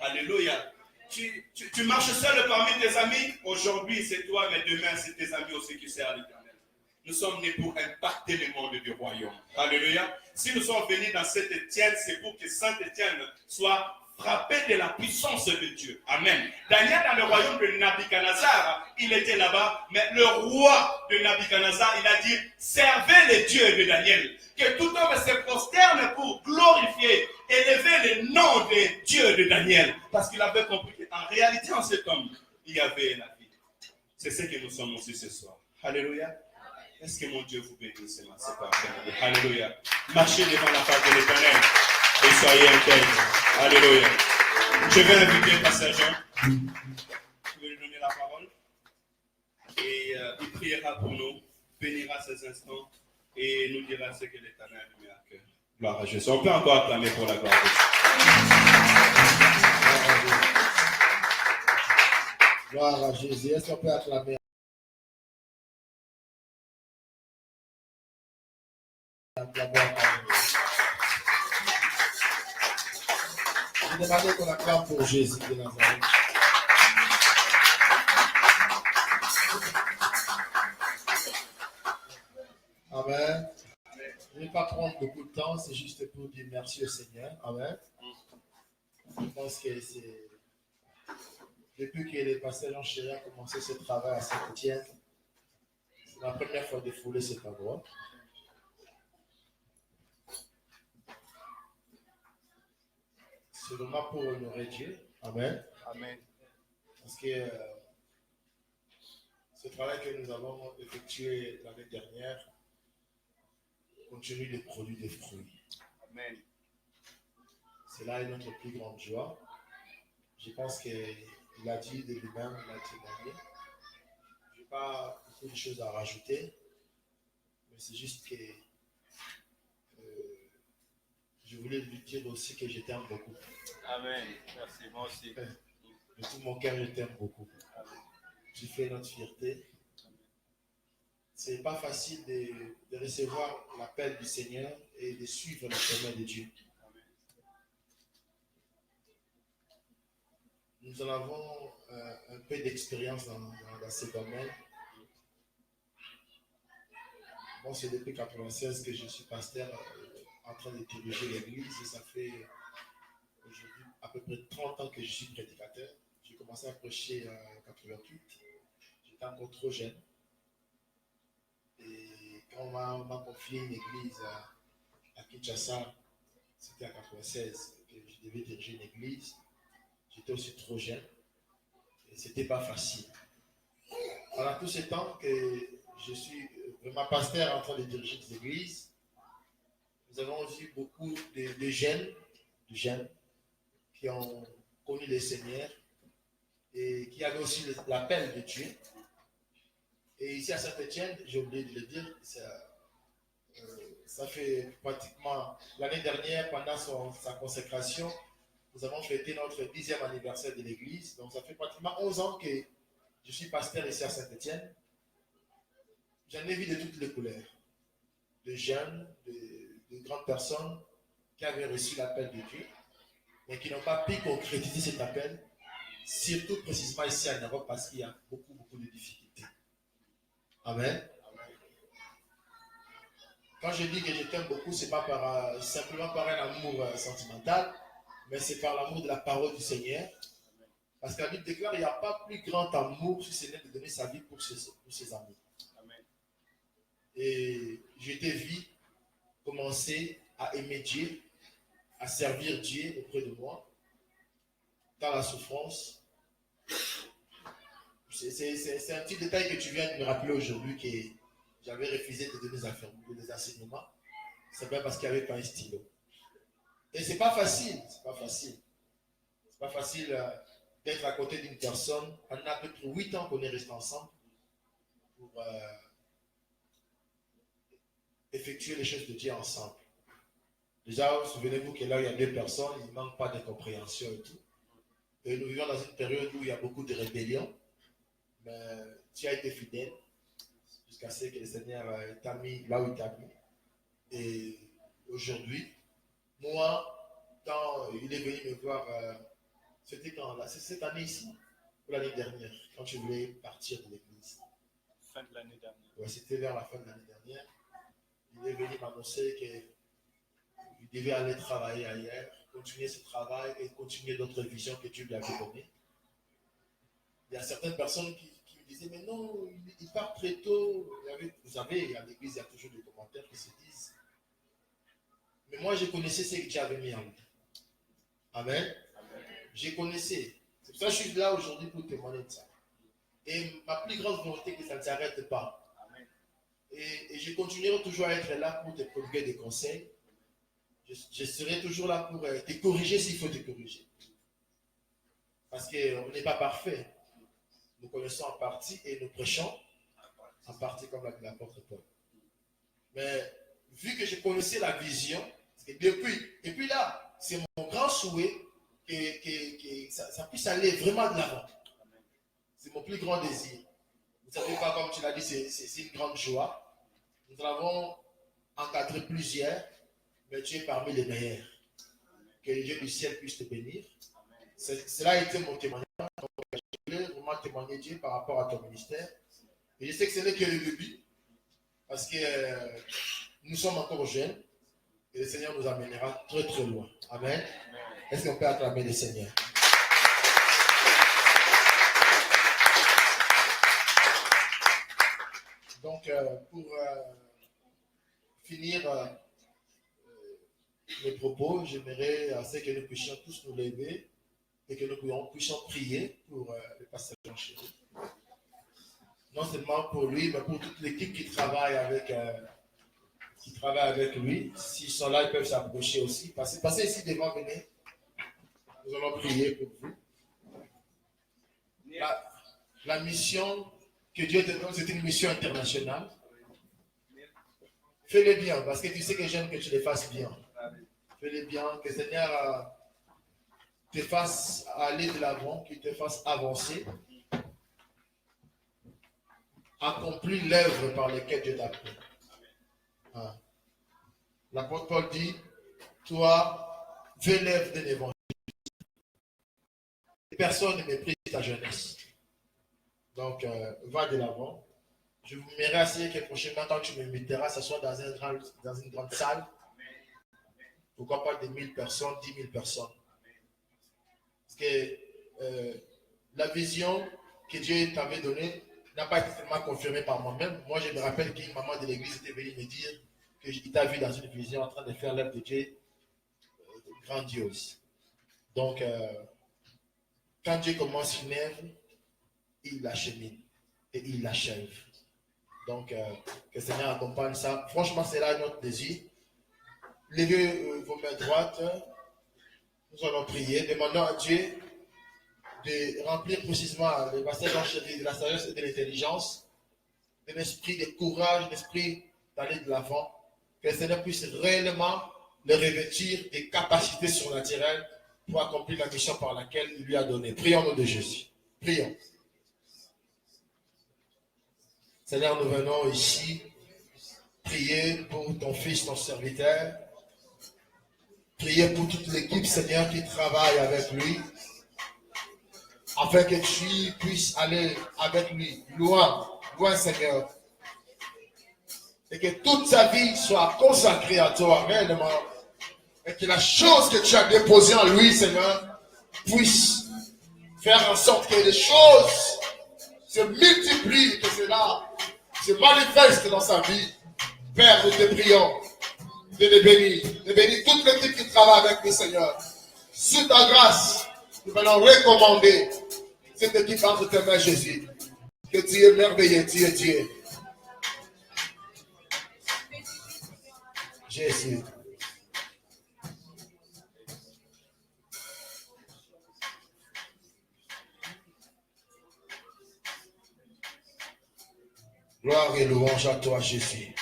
Alléluia. Tu marches seul parmi tes amis. Aujourd'hui c'est toi, mais demain c'est tes amis aussi qui servent l'Éternel. Nous sommes nés pour impacter le monde du royaume. Alléluia. Si nous sommes venus dans Saint-Étienne, c'est pour que Saint-Étienne soit frappé de la puissance de Dieu. Amen. Daniel, dans le royaume de Nabuchodonosor, il était là-bas, mais le roi de Nabuchodonosor, il a dit, servez les dieux de Daniel. Que tout homme se prosterne pour glorifier, élever le nom des dieux de Daniel. Parce qu'il avait compris qu'en réalité, en cet homme, il y avait la vie. C'est ce que nous sommes aussi ce soir. Alléluia. Est-ce que mon Dieu vous bénisse? C'est parfait. Alléluia. Marchez devant la face de l'Éternel et soyez intègres. Alléluia. Je vais inviter Pasteur Jean. Je vais lui donner la parole. Et il priera pour nous, bénira ces instants et nous dira ce que l'Éternel lui met à cœur. Gloire à Jésus. On peut encore acclamer pour la gloire de Dieu. Gloire à Jésus. Est-ce qu'on peut acclamer? Je demandais qu'on acclame pour Jésus de Nazareth. Amen. Je ne vais pas prendre beaucoup de temps, c'est juste pour dire merci au Seigneur. Amen. Je pense que c'est depuis que le pasteur Jean Chéri a commencé ce travail à Saint-Étienne, c'est la première fois de fouler cet endroit. C'est vraiment pour honorer Dieu. Amen. Amen. Parce que ce travail que nous avons effectué l'année dernière continue de produire des fruits. Amen. C'est là notre plus grande joie. Je pense qu'il a dit de lui-même, il a témoigné. Je n'ai pas beaucoup de choses à rajouter, mais c'est juste que je voulais lui dire aussi que je t'aime beaucoup. Amen. Merci, moi aussi. De tout mon cœur, je t'aime beaucoup. Amen. Tu fais notre fierté. C'est pas facile de recevoir l'appel du Seigneur et de suivre le chemin de Dieu. Nous en avons un peu d'expérience dans ce domaine. Bon, c'est depuis 1996 que je suis pasteur en train de diriger l'église et ça fait aujourd'hui à peu près 30 ans que je suis prédicateur. J'ai commencé à prêcher en 88. J'étais encore trop jeune. Et quand on m'a confié une église à Kinshasa, c'était en 1996 que je devais diriger une église. J'étais aussi trop jeune et c'était pas facile. Pendant tout ce temps que je suis vraiment pasteur en train de diriger des églises, nous avons vu beaucoup de jeunes qui ont connu le Seigneur et qui avaient aussi l'appel de Dieu. Et ici à Saint-Étienne, j'ai oublié de le dire, ça fait pratiquement l'année dernière, pendant sa consécration, nous avons fêté notre 10e anniversaire de l'église. Donc ça fait pratiquement 11 ans que je suis pasteur ici à Saint-Étienne. J'en ai vu de toutes les couleurs. De jeunes, de grandes personnes qui avaient reçu l'appel de Dieu, mais qui n'ont pas pu concrétiser cet appel, surtout précisément ici en Europe, parce qu'il y a beaucoup de difficultés. Amen. Quand je dis que je t'aime beaucoup, ce n'est pas simplement par un amour sentimental, mais c'est par l'amour de la parole du Seigneur. Parce que la Bible déclare qu'il n'y a pas plus grand amour si ce n'est de donner sa vie pour ses amis. Amen. Et je t'ai vu commencer à aimer Dieu, à servir Dieu auprès de moi, dans la souffrance. C'est un petit détail que tu viens de me rappeler aujourd'hui que j'avais refusé de donner des enseignements. C'est bien parce qu'il n'y avait pas un stylo. Et c'est pas facile, c'est pas facile. C'est pas facile d'être à côté d'une personne. On a peut-être 8 ans qu'on est resté ensemble pour effectuer les choses de Dieu ensemble. Déjà, souvenez-vous que là, il y a 2 personnes, il ne manque pas de compréhension et tout. Et nous vivons dans une période où il y a beaucoup de rébellions. Mais tu as été fidèle jusqu'à ce que le Seigneur t'a mis là où il t'a mis. Et aujourd'hui, moi, quand il est venu me voir, c'était quand là, c'est cette année ici, ou l'année dernière, quand tu voulais partir de l'église. Fin de l'année dernière. Ouais, c'était vers la fin de l'année dernière. Il est venu m'annoncer qu'il devait aller travailler ailleurs, continuer ce travail et continuer d'autres visions que Dieu lui avait données. Il y a certaines personnes qui me disaient, mais non, il part très tôt. Vous savez, à l'église, il y a toujours des commentaires qui se disent. Mais moi, je connaissais ce que Dieu avait mis en lui. Amen. Je connaissais. C'est pour ça que je suis là aujourd'hui pour témoigner de ça. Et ma plus grande volonté, c'est que ça ne s'arrête pas. Et je continuerai toujours à être là pour te prodiguer des conseils. Je serai toujours là pour te corriger s'il faut te corriger. Parce qu'on n'est pas parfait. Nous connaissons en partie et nous prêchons en partie comme l'a dit l'apôtre Paul. Mais vu que je connaissais la vision, et puis là, c'est mon grand souhait que ça puisse aller vraiment de l'avant. C'est mon plus grand désir. Vous savez pas, comme tu l'as dit, c'est une grande joie. Nous avons encadré plusieurs, mais tu es parmi les meilleurs. Que le Dieu du ciel puisse te bénir. Cela a été mon témoignage. Je voulais vraiment témoigner Dieu par rapport à ton ministère. Et je sais que ce n'est que le début, parce que nous sommes encore jeunes, et le Seigneur nous amènera très très loin. Amen. Est-ce qu'on peut acclamer le Seigneur? Donc, pour finir mes propos, j'aimerais assez que nous puissions tous nous lever et que nous puissions prier pour le pasteur Jean Chéri. Non seulement pour lui, mais pour toute l'équipe qui travaille avec lui. S'ils sont là, ils peuvent s'approcher aussi. Passez ici devant, venez. Nous allons prier pour vous. La mission que Dieu te donne, c'est une mission internationale. Fais-le bien, parce que tu sais que j'aime que tu le fasses bien. Fais-le bien, que le Seigneur te fasse aller de l'avant, qu'il te fasse avancer. Accomplis l'œuvre par laquelle Dieu t'a pris. L'apôtre Paul dit, toi, fais l'œuvre de l'évangile. Personne ne méprise ta jeunesse. Donc, va de l'avant. Je vous mets assez que prochainement, quand tu m'inviteras, ce soit dans une grande salle. Pourquoi pas de 1000 personnes, 10 000 personnes. Parce que la vision que Dieu t'avait donnée n'a pas été tellement confirmée par moi-même. Moi, je me rappelle qu'une maman de l'église était venue me dire qu'il t'a vu dans une vision en train de faire l'œuvre de Dieu grandiose. Donc, quand Dieu commence une œuvre, il l'achemine et il l'achève. Donc, que le Seigneur accompagne ça. Franchement, c'est là notre désir. Levez vos mains droites. Nous allons prier. Demandons à Dieu de remplir précisément le pasteur Jean Chéri de la sagesse et de l'intelligence, de l'esprit de courage, l'esprit d'aller de l'avant. Que le Seigneur puisse réellement le revêtir des capacités surnaturelles pour accomplir la mission par laquelle il lui a donné. Prions au nom de Jésus. Prions. Seigneur, nous venons ici prier pour ton fils, ton serviteur. Prier pour toute l'équipe, Seigneur, qui travaille avec lui. Afin que tu puisses aller avec lui, loin, loin, Seigneur. Et que toute sa vie soit consacrée à toi, réellement. Et que la chose que tu as déposée en lui, Seigneur, puisse faire en sorte que les choses se multiplient, que cela se manifeste dans sa vie. Père, nous te prions de les bénir. De bénir toute l'équipe qui travaille avec nous, Seigneur. Sous ta grâce, nous allons recommander cette équipe entre tes mains, Jésus. Que tu es merveilleux, Dieu, Dieu. Jésus. Gloire et louange à toi, Jésus.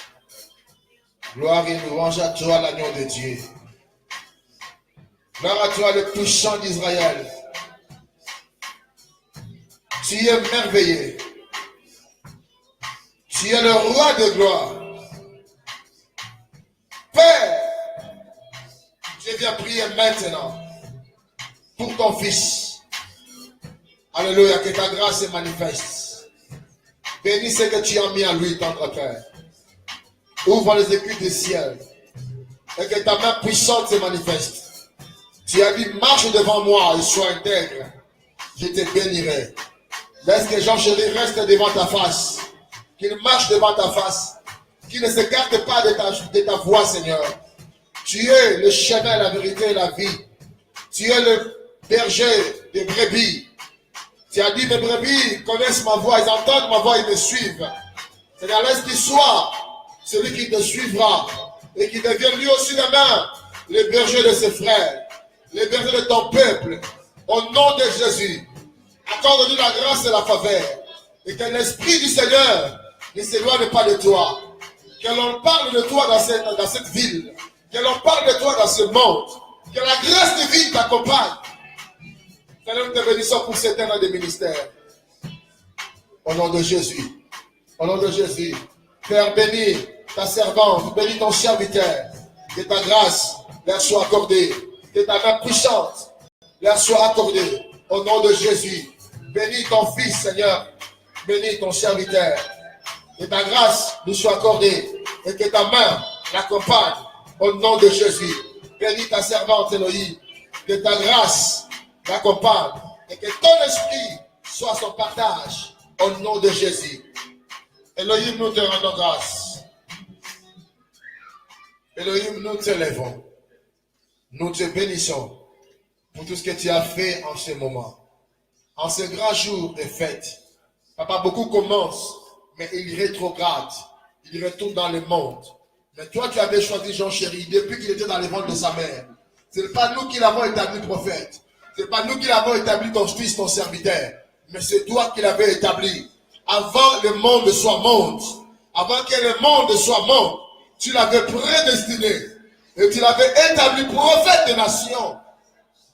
Gloire et louange à toi, l'agneau de Dieu. Gloire à toi, le puissant d'Israël. Tu es merveilleux. Tu es le roi de gloire. Père, je viens prier maintenant pour ton fils. Alléluia, que ta grâce se manifeste. Bénis ce que tu as mis en lui, tendre Père. Ouvre les écus du ciel et que ta main puissante se manifeste. Tu as dit, marche devant moi et sois intègre. Je te bénirai. Laisse que Jean Chéri reste devant ta face. Qu'il marche devant ta face. Qu'il ne s'écarte pas de ta voix, Seigneur. Tu es le chemin, la vérité et la vie. Tu es le berger des brebis. Tu as dit, mes brebis connaissent ma voix, ils entendent ma voix, ils me suivent. Seigneur, laisse qu'il soit celui qui te suivra et qui devienne lui aussi demain le berger de ses frères, le berger de ton peuple. Au nom de Jésus, accorde-nous la grâce et la faveur et que l'Esprit du Seigneur ne s'éloigne pas de toi. Que l'on parle de toi dans cette ville, que l'on parle de toi dans ce monde, que la grâce divine t'accompagne. Seigneur, nous te bénissons pour cet an de ministère. Au nom de Jésus. Au nom de Jésus. Père, bénis ta servante, bénis ton serviteur. Que ta grâce leur soit accordée. Que ta main puissante leur soit accordée. Au nom de Jésus. Bénis ton fils, Seigneur. Bénis ton serviteur. Que ta grâce nous soit accordée. Et que ta main l'accompagne. Au nom de Jésus. Bénis ta servante, Elohim. Que ta grâce l'accompagne. Et que ton esprit soit son partage. Au nom de Jésus. Elohim, nous te rendons grâce. Elohim, nous te lèvons. Nous te bénissons pour tout ce que tu as fait en ce moment. En ce grand jour de fête. Papa, beaucoup commencent, mais ils rétrogradent. Ils retournent dans le monde. Mais toi, tu avais choisi Jean Chéri depuis qu'il était dans les ventres de sa mère. Ce n'est pas nous qui l'avons établi prophète. Ce n'est pas nous qui l'avons établi ton fils, ton serviteur. Mais c'est toi qui l'avais établi. Avant le monde soit monde, avant que le monde soit monde, tu l'avais prédestiné et tu l'avais établi prophète des nations,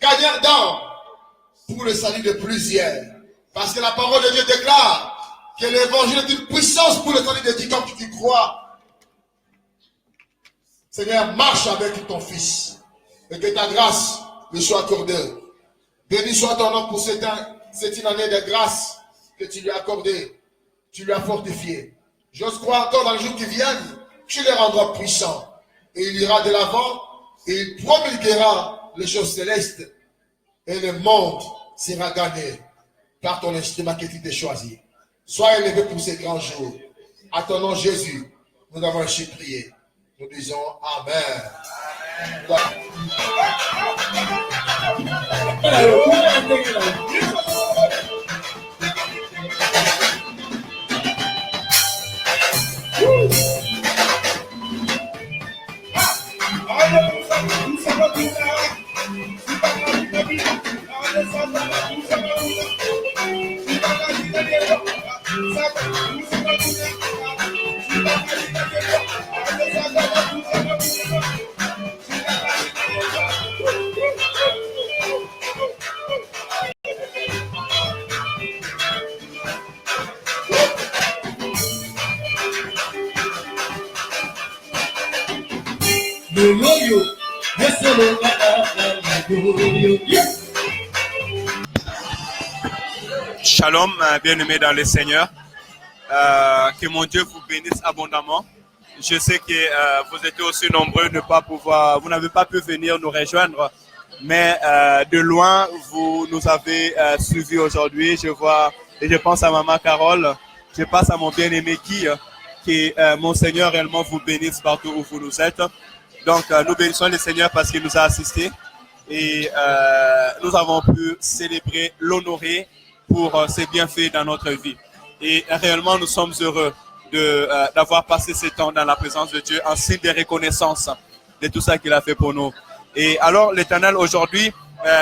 gagnant d'âme pour le salut de plusieurs. Parce que la parole de Dieu déclare que l'évangile est une puissance pour le salut de quiconque qui croit. Seigneur, marche avec ton fils et que ta grâce lui soit accordée. Béni soit ton nom pour cette année de grâce que tu lui as accordée. Tu lui as fortifié. J'ose croire encore dans les jours qui viennent, tu les rendras puissants. Et il ira de l'avant et il promulguera les choses célestes. Et le monde sera gagné par ton instrument que tu t'es choisi. Sois élevé pour ces grands jours. À ton nom Jésus, nous avons ainsi prié. Nous disons Amen. Shalom, bien-aimés dans le Seigneur. Que mon Dieu vous bénisse abondamment. Je sais que vous étiez aussi nombreux vous n'avez pas pu venir nous rejoindre, mais de loin, vous nous avez suivis aujourd'hui. Je vois et je pense à Maman Carole. Je passe à mon bien-aimé Guy, que mon Seigneur réellement vous bénisse partout où vous nous êtes. Donc, nous bénissons le Seigneur parce qu'il nous a assistés et nous avons pu célébrer, l'honorer pour ses bienfaits dans notre vie. Et réellement, nous sommes heureux d'avoir passé ce temps dans la présence de Dieu en signe de reconnaissance de tout ça qu'il a fait pour nous. Et alors, l'Éternel aujourd'hui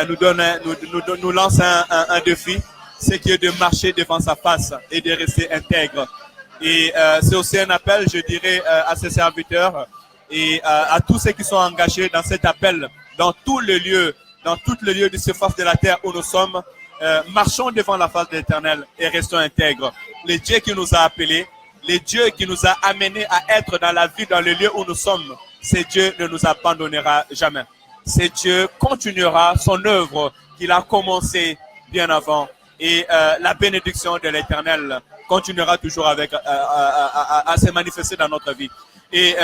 nous lance un défi, c'est qui est de marcher devant sa face et de rester intègre. Et c'est aussi un appel, je dirais, à ses serviteurs et à tous ceux qui sont engagés dans cet appel, dans tous les lieux, dans toutes les lieux de surface de la terre où nous sommes. Marchons devant la face de l'Éternel et restons intègres. Le Dieu qui nous a appelés, le Dieu qui nous a amenés à être dans la vie, dans le lieu où nous sommes, ce Dieu ne nous abandonnera jamais. Ce Dieu continuera son œuvre qu'il a commencé bien avant. Et la bénédiction de l'Éternel continuera toujours à se manifester dans notre vie. Et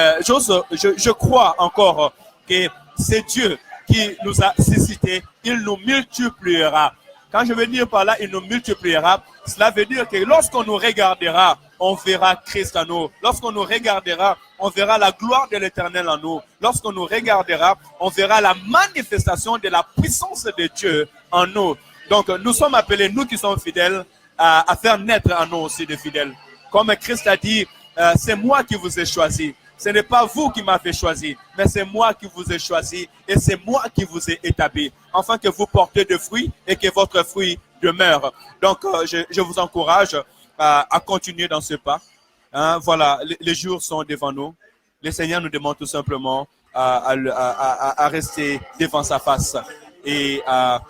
je crois encore que c'est Dieu qui nous a suscité, il nous multipliera. Quand je veux dire par là, il nous multipliera, cela veut dire que lorsqu'on nous regardera, on verra Christ en nous. Lorsqu'on nous regardera, on verra la gloire de l'Éternel en nous. Lorsqu'on nous regardera, on verra la manifestation de la puissance de Dieu en nous. Donc, nous sommes appelés, nous qui sommes fidèles, à faire naître en nous aussi des fidèles. Comme Christ a dit, c'est moi qui vous ai choisi. Ce n'est pas vous qui m'avez choisi, mais c'est moi qui vous ai choisi et c'est moi qui vous ai établi, afin que vous portez de fruits et que votre fruit demeure. Donc, je vous encourage à continuer dans ce pas. Hein, voilà, les jours sont devant nous. Le Seigneur nous demande tout simplement à rester devant sa face et à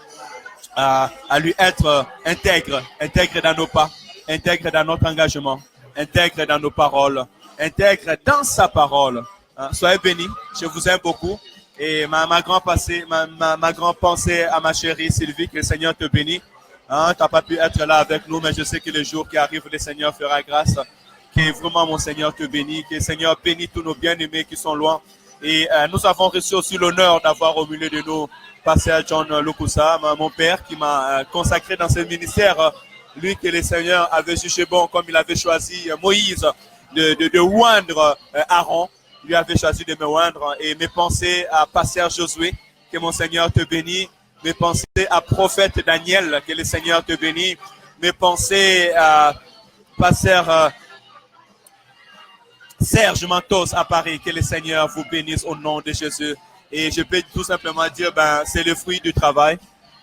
lui être intègre dans nos pas, intègre dans notre engagement, intègre dans nos paroles, intègre dans sa parole. Hein, soyez bénis, je vous aime beaucoup. Et ma grande pensée à ma chérie Sylvie, que le Seigneur te bénisse. Hein, tu n'as pas pu être là avec nous, mais je sais que le jour qui arrive, le Seigneur fera grâce. Que vraiment mon Seigneur te bénisse, que le Seigneur bénisse tous nos bien-aimés qui sont loin. Et nous avons reçu aussi l'honneur d'avoir au milieu de nous Pasteur John Lokusa, mon père qui m'a consacré dans ce ministère. Lui que le Seigneur avait jugé bon, comme il avait choisi Moïse de oindre Aaron. Lui avait choisi de me oindre. Et mes pensées à Pasteur Josué, que mon Seigneur te bénisse. Mes pensées à prophète Daniel, que le Seigneur te bénisse. Mes pensées à Pasteur Serge Mantos à Paris, que le Seigneur vous bénisse au nom de Jésus. Et je peux tout simplement dire, c'est le fruit du travail,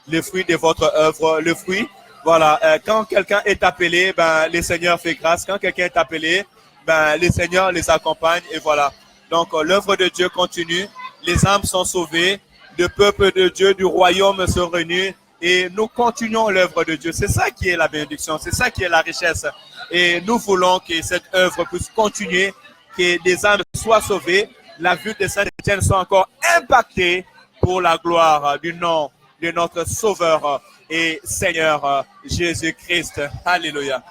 le fruit de votre œuvre, le fruit. Voilà, quand quelqu'un est appelé, le Seigneur fait grâce. Quand quelqu'un est appelé, le Seigneur les accompagne et voilà. Donc, l'œuvre de Dieu continue, les âmes sont sauvées, le peuple de Dieu du royaume se réunit et nous continuons l'œuvre de Dieu. C'est ça qui est la bénédiction, c'est ça qui est la richesse. Et nous voulons que cette œuvre puisse continuer, que des âmes soient sauvées, la vue de Saint-Étienne soit encore impactée pour la gloire du nom de notre Sauveur et Seigneur Jésus-Christ. Alléluia.